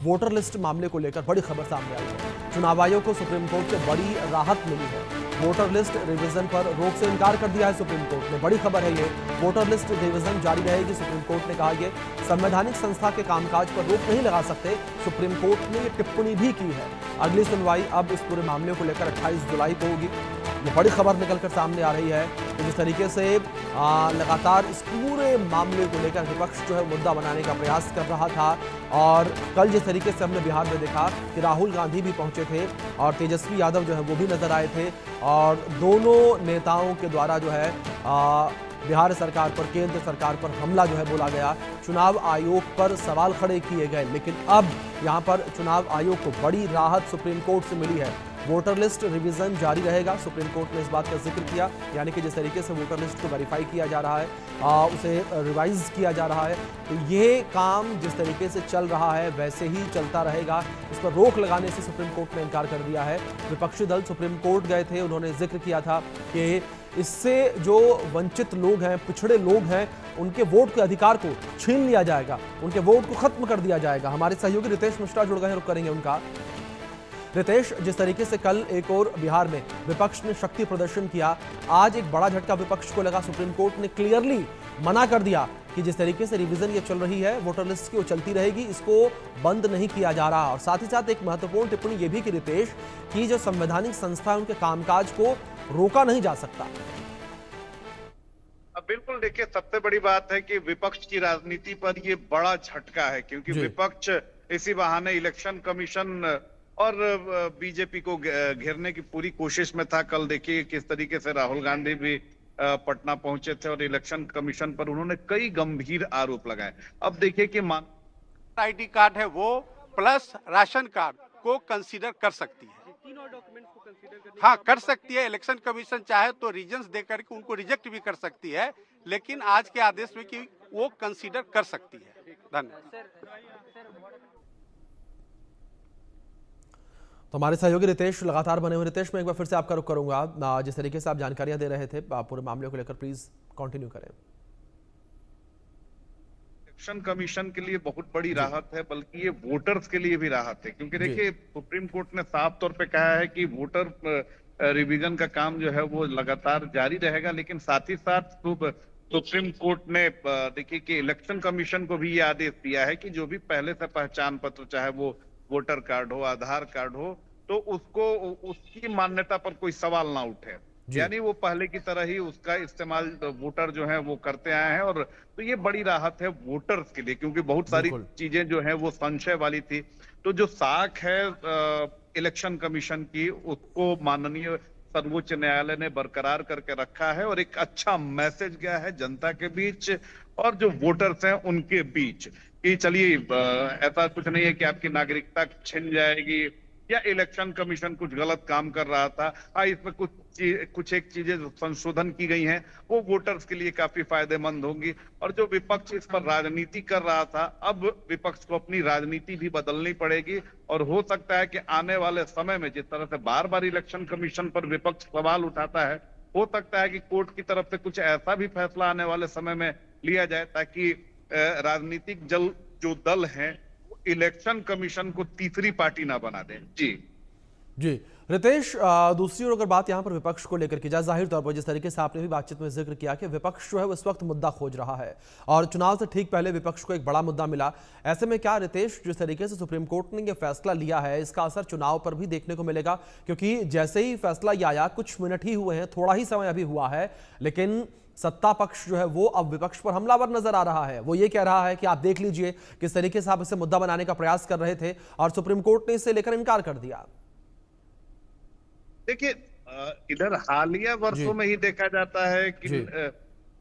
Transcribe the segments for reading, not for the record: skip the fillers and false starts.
Voter list मामले को लेकर बड़ी खबर सामने आई है। चुनाव आयोग को सुप्रीम कोर्ट से बड़ी राहत मिली है। वोटर लिस्ट रिवीजन पर रोक से इनकार कर दिया है सुप्रीम कोर्ट ने। बड़ी खबर है ये। वोटर लिस्ट रिवीजन जारी रहेगी, सुप्रीम कोर्ट ने कहा। ये संवैधानिक संस्था के कामकाज पर रोक नहीं लगा सकते, सुप्रीम कोर्ट ने ये टिप्पणी भी की है। अगली सुनवाई अब इस पूरे मामले को लेकर 28 जुलाई को होगी। ये बड़ी खबर निकलकर सामने आ रही है कि जिस तरीके से लगातार इस पूरे मामले को लेकर विपक्ष जो है मुद्दा बनाने का प्रयास कर रहा था, और कल जिस तरीके से हमने बिहार में देखा कि राहुल गांधी भी पहुंचे थे और तेजस्वी यादव जो है वो भी नजर आए थे, और दोनों नेताओं के द्वारा जो है बिहार सरकार पर, केंद्र सरकार पर हमला जो है बोला गया, चुनाव आयोग पर सवाल खड़े किए गए। लेकिन अब यहां पर चुनाव आयोग को बड़ी राहत सुप्रीम कोर्ट से मिली है। वोटर लिस्ट रिवीजन जारी रहेगा, सुप्रीम कोर्ट ने इस बात का जिक्र किया, यानी कि जिस तरीके से वोटर लिस्ट को वेरीफाई किया जा रहा है, उसे रिवाइज किया जा रहा है, तो ये काम जिस तरीके से चल रहा है वैसे ही चलता रहेगा। इस पर रोक लगाने से सुप्रीम कोर्ट ने इनकार कर दिया है। विपक्षी दल सुप्रीम कोर्ट गए थे, उन्होंने जिक्र किया था कि इससे जो वंचित लोग हैं, पिछड़े लोग हैं, उनके वोट के अधिकार को छीन लिया जाएगा, उनके वोट को खत्म कर दिया जाएगा। हमारे सहयोगी रितेश मिश्रा जुड़ गए हैं, रुक करेंगे उनका। रितेश, जिस तरीके से कल एक और बिहार में विपक्ष ने शक्ति प्रदर्शन किया, आज एक बड़ा झटका विपक्ष को लगा। सुप्रीम कोर्ट ने क्लियरली मना कर दिया कि जिस तरीके से रिवीजन ये चल रही है वोटर लिस्ट की, वो चलती रहेगी, इसको बंद नहीं किया जा रहा। और साथ ही साथ एक महत्वपूर्ण टिप्पणी ये भी कि रितेश, कि जो संवैधानिक संस्था है उनके कामकाज को रोका नहीं जा सकता। बिल्कुल, देखिए, सबसे बड़ी बात है कि विपक्ष की राजनीति पर ये बड़ा झटका है, क्योंकि विपक्ष इसी बहाने इलेक्शन कमीशन और बीजेपी को घेरने की पूरी कोशिश में था। कल देखिए किस तरीके से राहुल गांधी भी पटना पहुंचे थे और इलेक्शन कमीशन पर उन्होंने कई गंभीर आरोप लगाए। अब देखिए कि आईडी कार्ड है वो प्लस राशन कार्ड को कंसीडर कर सकती है, तीनों डॉक्यूमेंट को कंसीडर हाँ कर सकती है। इलेक्शन कमीशन चाहे तो रीजन्स देकर के उनको रिजेक्ट भी कर सकती है, लेकिन आज के आदेश में कि वो कंसीडर कर सकती है। धन्यवाद। तो हमारे सहयोगी रितेश लगातार बने हुए। रितेश, मैं एक बार फिर से आपका रुख करूंगा। जिस तरीके से आप जानकारियां दे रहे थे पूरे मामले को लेकर, प्लीज कंटिन्यू करें। इलेक्शन कमीशन के लिए बहुत बड़ी राहत है, बल्कि ये वोटर्स के लिए भी राहत है, क्योंकि देखिए सुप्रीम कोर्ट ने साफ तौर पे कहा है कि वोटर रिवीजन का काम जो है वो लगातार जारी रहेगा। लेकिन साथ ही साथ सुप्रीम कोर्ट ने देखिए कि इलेक्शन कमीशन को भी ये आदेश दिया है कि जो भी पहले से पहचान पत्र, चाहे वो वोटर कार्ड हो, आधार कार्ड हो, तो उसको उसकी मान्यता पर कोई सवाल ना उठे। यानी वो पहले की तरह ही उसका इस्तेमाल वोटर जो है वो करते आए हैं। और तो ये बड़ी राहत है वोटर्स के लिए, क्योंकि बहुत सारी चीजें जो है वो संशय वाली थी। तो जो साख है इलेक्शन कमीशन की, उसको माननीय सर्वोच्च न्यायालय ने बरकरार करके रखा है, और एक अच्छा मैसेज गया है जनता के बीच और जो वोटर्स हैं उनके बीच कि चलिए, ऐसा कुछ नहीं है कि आपकी नागरिकता छिन जाएगी या इलेक्शन कमीशन कुछ गलत काम कर रहा था। इसमें कुछ एक चीजें संशोधन की गई हैं, वो वोटर्स के लिए काफी फायदेमंद होंगी। और जो विपक्ष इस पर राजनीति कर रहा था, अब विपक्ष को अपनी राजनीति भी बदलनी पड़ेगी। और हो सकता है कि आने वाले समय में जिस तरह से बार बार इलेक्शन कमीशन पर विपक्ष सवाल उठाता है, हो सकता है कि कोर्ट की तरफ से कुछ ऐसा भी फैसला आने वाले समय में लिया जाए ताकि राजनीतिक जो दल हैं वो इलेक्शन कमीशन को तीसरी पार्टी ना बना दें। जी रितेश, दूसरी ओर अगर बात यहां पर विपक्ष को लेकर की जाए, जाहिर तौर पर जिस तरीके से आपने भी बातचीत में जिक्र किया कि विपक्ष जो है वो इस वक्त मुद्दा खोज रहा है, और चुनाव से ठीक पहले विपक्ष को एक बड़ा मुद्दा मिला। ऐसे में क्या रितेश, जिस तरीके से सुप्रीम कोर्ट ने यह फैसला लिया है, इसका असर चुनाव पर भी देखने को मिलेगा? क्योंकि जैसे ही फैसला ये आया, कुछ मिनट ही हुए हैं, थोड़ा ही समय अभी हुआ है, लेकिन सत्ता पक्ष जो है वो अब विपक्ष पर हमलावर नजर आ रहा है। वो ये कह रहा है कि आप देख लीजिए किस तरीके से आप इसे मुद्दा बनाने का प्रयास कर रहे थे, और सुप्रीम कोर्ट ने इसे लेकर इनकार कर दिया। देखिए, इधर हालिया वर्षों में ही देखा जाता है कि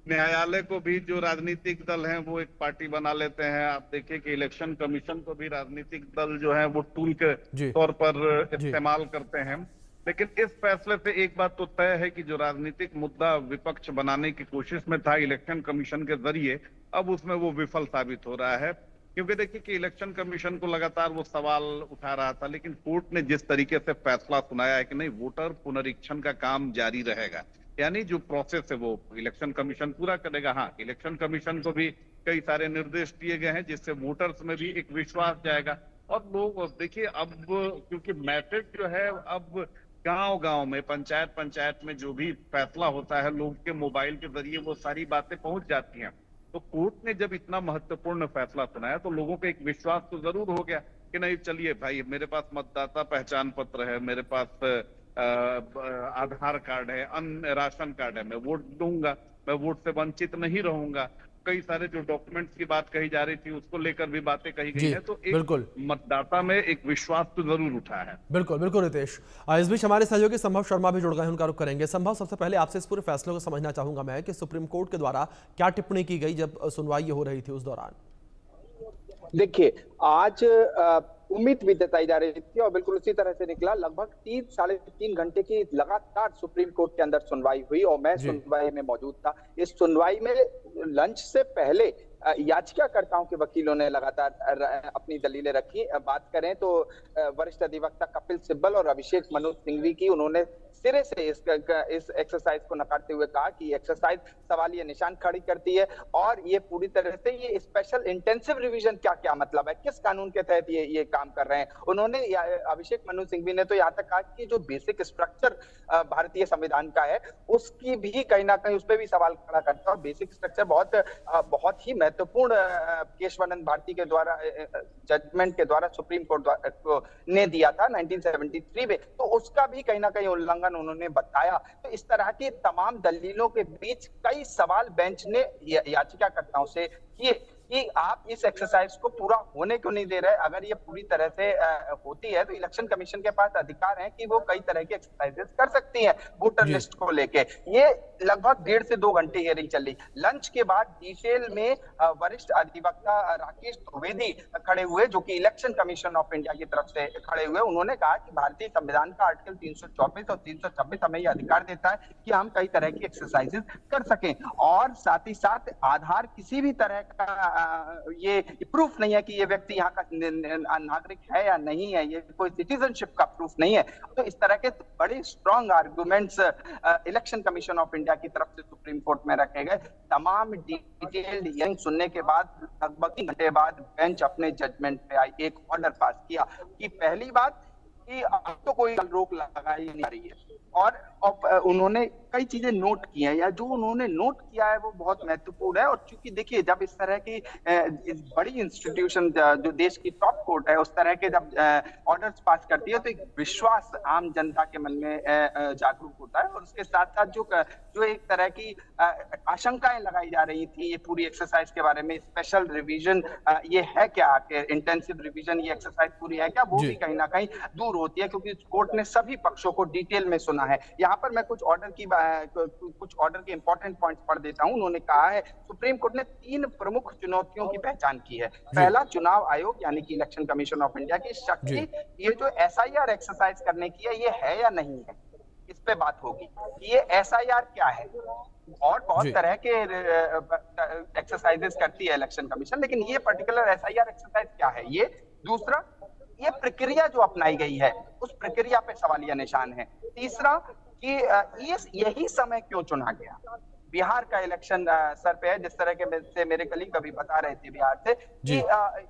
न्यायालय को भी जो राजनीतिक दल हैं वो एक पार्टी बना लेते हैं। आप देखिए कि इलेक्शन कमीशन को भी राजनीतिक दल जो है वो टूल के तौर पर इस्तेमाल करते हैं। लेकिन इस फैसले से एक बात तो तय है कि जो राजनीतिक मुद्दा विपक्ष बनाने की कोशिश में था इलेक्शन कमीशन के जरिए, अब उसमें वो विफल साबित हो रहा है। क्योंकि देखिए कि इलेक्शन कमीशन को लगातार वो सवाल उठा रहा था, लेकिन कोर्ट ने जिस तरीके से फैसला सुनाया है कि नहीं, वोटर पुनरीक्षण का काम जारी रहेगा, यानी जो प्रोसेस है वो इलेक्शन कमीशन पूरा करेगा। हाँ, इलेक्शन कमीशन को भी कई सारे निर्देश दिए गए हैं जिससे वोटर्स में भी एक विश्वास जाएगा। और लोग देखिए अब क्योंकि मैसेज जो है अब गांव गांव में पंचायत पंचायत में जो भी फैसला होता है लोग के मोबाइल के जरिए वो सारी बातें पहुंच जाती हैं। तो कोर्ट ने जब इतना महत्वपूर्ण फैसला सुनाया तो लोगों को एक विश्वास तो जरूर हो गया कि नहीं चलिए भाई मेरे पास मतदाता पहचान पत्र है, मेरे पास आधार कार्ड है, अन्य राशन कार्ड है, मैं वोट दूंगा, मैं वोट से वंचित नहीं रहूंगा। कई सारे जो डॉक्यूमेंट्स की बात कही जा रही थी उसको लेकर भी बातें कही गई जी है, तो एक बिल्कुल मतदाता में एक विश्वास तो जरूर उठा है। बिल्कुल बिल्कुल रितेश। इस बीच हमारे सहयोगी संभव शर्मा भी जुड़ गए हैं, उनका रुख करेंगे। संभव, सबसे पहले आपसे इस पूरे फैसले को समझना चाहूंगा मैं कि सुप्रीम कोर्ट के द्वारा क्या टिप्पणी की गई जब सुनवाई हो रही थी उस दौरान। देखिए, आज उम्मीद भी जताई जा रही थी और बिल्कुल उसी तरह से निकला। लगभग 3-3.5 घंटे की लगातार सुप्रीम कोर्ट के अंदर सुनवाई हुई और मैं सुनवाई में मौजूद था। इस सुनवाई में लंच से पहले याचिकाकर्ताओं के वकीलों ने लगातार अपनी दलीलें रखी। बात करें तो वरिष्ठ अधिवक्ता कपिल सिब्बल और अभिषेक मनु सिंघवी की, उन्होंने सिरे से इस एक्सरसाइज को नकारते हुए कहा कि एक्सरसाइज सवालिया निशान खड़ी करती है और ये पूरी तरह से ये स्पेशल इंटेंसिव रिवीजन क्या मतलब है, किस कानून के तहत ये काम कर रहे हैं। उन्होंने अभिषेक मनु सिंघवी ने तो यहाँ तक कहा कि जो बेसिक स्ट्रक्चर भारतीय संविधान का है उसकी भी कहीं ना कहीं उस पर भी सवाल खड़ा करता है। और बेसिक स्ट्रक्चर बहुत ही महत्वपूर्ण केशवानंद भारती के द्वारा जजमेंट के द्वारा सुप्रीम कोर्ट ने दिया था 1973 में, तो उसका भी कहीं ना कहीं उल्लंघन उन्होंने बताया। तो इस तरह की तमाम दलीलों के बीच कई सवाल बेंच ने याचिकाकर्ताओं से किए कि आप इस एक्सरसाइज को पूरा होने क्यों नहीं दे रहे। अगर ये पूरी तरह से होती है तो इलेक्शन कमीशन के पास अधिकार है कि वो कई तरह की एक्सरसाइजेस कर सकती है वोटर लिस्ट को लेके। ये लगभग 1.5 से 2 घंटे हियरिंग चली। लंच के बाद डिटेल में वरिष्ठ अधिवक्ता राकेश द्विवेदी खड़े हुए, जो कि इलेक्शन कमीशन ऑफ इंडिया की तरफ से खड़े हुए। उन्होंने कहा कि भारतीय संविधान का आर्टिकल 324 और 326 हमें यह अधिकार देता है कि हम कई तरह की एक्सरसाइजेस कर सकें और साथ ही साथ आधार किसी भी तरह का ये प्रूफ नहीं है कि ये व्यक्ति यहाँ का नागरिक है या नहीं है, ये कोई सिटीजनशिप का प्रूफ नहीं है। तो इस तरह के बड़े strong arguments election commission of India की तरफ से सुप्रीम कोर्ट में रखे गए। तमाम डिटेल्ड हियरिंग सुनने के बाद लगभग 3 घंटे बाद बेंच अपने जजमेंट पे आई, एक ऑर्डर पास किया कि पहली बात कि अब तो कोई रोक लगाई नहीं रही है और उन्होंने कई चीजें नोट की हैं, या जो उन्होंने नोट किया है वो बहुत महत्वपूर्ण है। और चूंकि देखिए, जब इस तरह की बड़ी इंस्टीट्यूशन जो देश की टॉप कोर्ट है उस तरह के जब ऑर्डर्स पास करती है तो एक विश्वास आम जनता के मन में जागरूक होता है। और उसके साथ साथ जो एक तरह की आशंकाएं लगाई जा रही थी ये पूरी एक्सरसाइज के बारे में, स्पेशल रिवीजन ये है क्या, इंटेंसिव रिवीजन ये एक्सरसाइज पूरी है क्या, वो भी कहीं ना कहीं दूर होती है क्योंकि कोर्ट ने सभी पक्षों को डिटेल में सुना है। यहाँ पर मैं कुछ ऑर्डर के इंपॉर्टेंट पॉइंट्स पढ़ देता हूं। उन्होंने कहा है सुप्रीम कोर्ट ने 3 प्रमुख चुनौतियों की पहचान की है। पहला, चुनाव आयोग यानी कि इलेक्शन कमीशन ऑफ इंडिया की शक्ति, ये जो एसआईआर एक्सरसाइज करने की है ये है या नहीं है, इस पे बात होगी। ये एसआईआर क्या है और बहुत तरह के एक्सरसाइजेस करती है इलेक्शन कमीशन, लेकिन ये पर्टिकुलर एसआईआर एक्सरसाइज क्या है ये। दूसरा, ये प्रक्रिया जो अपनाई गई है उस प्रक्रिया पे सवालिया निशान है। तीसरा कि यही समय क्यों चुना गया। बिहार का इलेक्शन सर पे है, जिस तरह के से मेरे कलीग अभी बता रहे थे बिहार से कि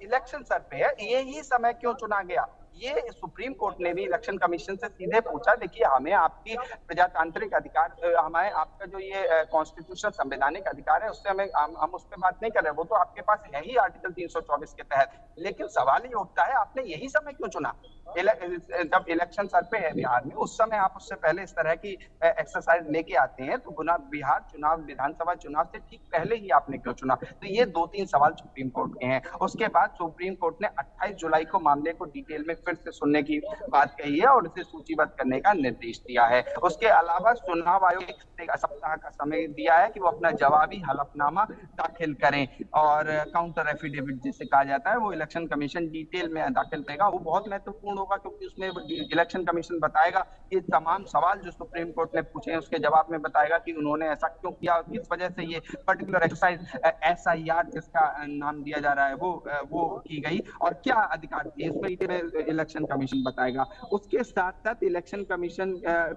इलेक्शन सर पे है, यही समय क्यों चुना गया। ये सुप्रीम कोर्ट ने भी इलेक्शन कमीशन से सीधे पूछा, देखिए हमें आपकी प्रजातांत्रिक अधिकार, हमें आपका जो ये कॉन्स्टिट्यूशनल संवैधानिक अधिकार है उससे हम उस पर बात नहीं कर रहे, वो तो आपके पास है ही आर्टिकल 324 के तहत, लेकिन सवाल ये उठता है आपने यही समय क्यों चुना। जब इलेक्शन सर पे है बिहार में, उस समय आप उससे पहले इस तरह की एक्सरसाइज लेके आते हैं, तो बिहार चुनाव, विधानसभा चुनाव से ठीक पहले ही आपने क्यों चुना। तो ये 2-3 सवाल सुप्रीम कोर्ट के हैं। उसके बाद सुप्रीम कोर्ट ने 28 जुलाई को मामले को डिटेल में फिर से सुनने की बात कही है और इसे सूचीबद्ध करने का निर्देश दिया है। उसके अलावा चुनाव आयोग एक सप्ताह का समय दिया है कि वो अपना जवाबी हलफनामा दाखिल करें और काउंटर एफिडेविट जिसे कहा जाता है वो इलेक्शन कमीशन डिटेल में दाखिल करेगा। वो बहुत महत्वपूर्ण होगा क्योंकि उसमें इलेक्शन कमीशन बताएगा कि तमाम सवाल जो सुप्रीम कोर्ट ने पूछे हैं उसके जवाब में बताएगा कि उन्होंने ऐसा क्यों किया और किस वजह से ये पर्टिकुलर एक्सरसाइज एसआईआर जिसका नाम दिया जा रहा है वो की गई और क्या अधिकार थी, इसमें इलेक्शन कमीशन बताएगा। उसके साथ साथ इलेक्शन कमीशन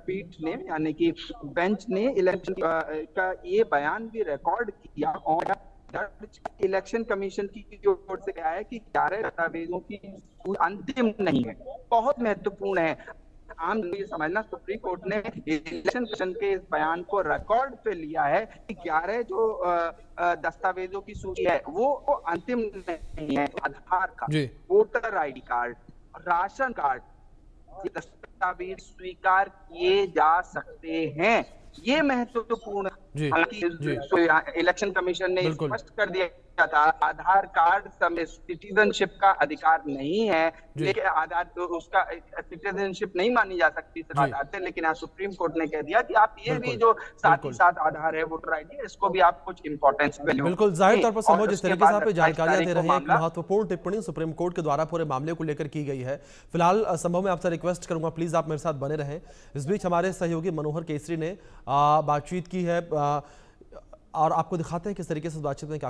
पीठ ने यानी कि बेंच ने इलेक्शन का ये बयान भी रिकॉर्ड किया और इलेक्शन कमीशन की ओर से क्या है कि 11 दस्तावेजों की अंतिम नहीं है, बहुत महत्वपूर्ण है। आम ये समझना, सुप्रीम कोर्ट ने इलेक्शन कमीशन के इस बयान को रिकॉर्ड पे लिया है कि 11 जो दस्तावेजों की सूची है वो अंतिम नहीं है। Aadhaar card, voter ID card, ration card, ये दस्तावेज स्वीकार किए जा सकते हैं। ये महत्वपूर्ण, हालांकि इलेक्शन कमीशन ने स्पष्ट कर दिया था आधार कार्ड सिटीजनशिप का अधिकार नहीं है, लेकिन आधार तो उसका सिटीजनशिप नहीं मानी जा सकती इस आधार से। लेकिन आज सुप्रीम कोर्ट ने कह दिया कि आप ये भी जो साथ ही साथ आधार है, वोटर आईडी, इसको भी आप कुछ इंपॉर्टेंस वैल्यू। बिल्कुल जाहिर तौर पर समझ जिस तरीके से आप जानकारियां दे रहे हैं, एक महत्वपूर्ण टिप्पणी सुप्रीम कोर्ट के द्वारा पूरे मामले को लेकर की गई है। फिलहाल संभव मैं आपसे रिक्वेस्ट करूंगा, प्लीज आप मेरे साथ बने रहें। इस बीच हमारे सहयोगी मनोहर केसरी ने बातचीत की है और आपको दिखाते हैं किस तरीके से बातचीत में क्या